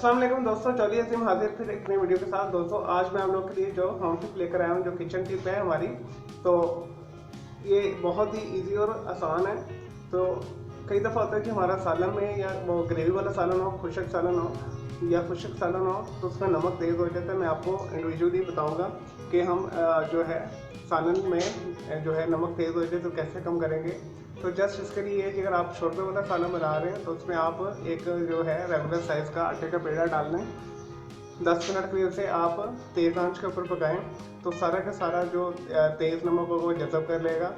अस्सलाम वालेकुम दोस्तों, चलिए हम हाजिर फिर एक नई वीडियो के साथ। दोस्तों आज मैं आप लोगों के लिए जो होम टिप लेकर आया हूँ, जो किचन टिप है हमारी, तो ये बहुत ही इजी और आसान है। तो कई दफ़ा होता है कि हमारा सालन में या वो ग्रेवी वाला सालन हो, खुशक सालन हो या खुशक सालन हो, तो उसमें नमक तेज़ हो जाता है। मैं आपको इंडिविजुअली बताऊँगा कि हम जो है सालन में जो है नमक तेज़ हो जाए तो कैसे कम करेंगे। तो जस्ट इसके लिए कि अगर आप शोरबे वाला सालन बना रहे हैं तो उसमें आप एक जो है रेगुलर साइज़ का आटे का पेड़ा डाल लें। 10 मिनट के लिए उसे आप तेज़ आंच के ऊपर पकाएं तो सारा का सारा जो तेज़ नमक होगा वो जज़ब कर लेगा।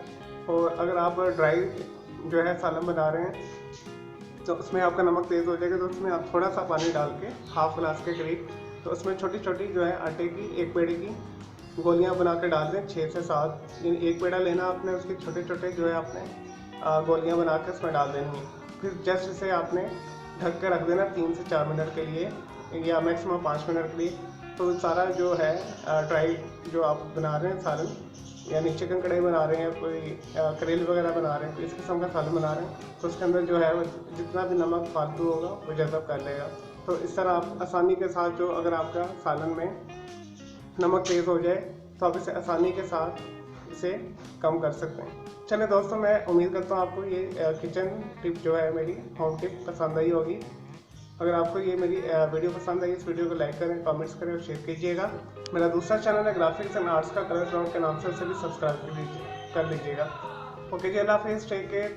और अगर आप ड्राई जो है सालन बना रहे हैं तो उसमें आपका नमक तेज़ हो जाएगा, तो उसमें आप थोड़ा सा पानी डाल के हाफ गिलास के करीब, तो उसमें छोटी छोटी जो है आटे की एक पेड़े की गोलियां बना के डाल दें, 6 से 7। एक पेड़ा लेना आपने, उसके छोटे छोटे जो है आपने गोलियां बना के उसमें डाल देनी। फिर जस्ट इसे आपने ढक के रख देना 3 से 4 मिनट के लिए या मैक्सिमम 5 मिनट के लिए। तो सारा जो है ड्राई जो आप बना रहे हैं सालन, यानी चिकन कढ़ाई बना रहे हैं, कोई करेल वगैरह बना रहे हैं, तो इस किस्म का सालन बना रहे हैं, तो उसके अंदर जो है जितना भी नमक फालतू होगा वो जज़ब कर लेगा। तो इस तरह आप आसानी के साथ जो अगर आपका सालन में नमक तेज़ हो जाए तो आप इसे आसानी के साथ इसे कम कर सकते हैं। चलिए दोस्तों, मैं उम्मीद करता हूँ आपको ये किचन टिप जो है मेरी होम टिप पसंद आई होगी। अगर आपको ये मेरी वीडियो पसंद आई, इस वीडियो को लाइक करें, कमेंट्स करें और शेयर कीजिएगा। मेरा दूसरा चैनल है ग्राफिक्स एंड आर्ट्स का कलर ग्राउंड के नाम से, उसे भी सब्सक्राइब कर लीजिएगा। ओके जी, अल्लाह हाफिज़, टेक केयर।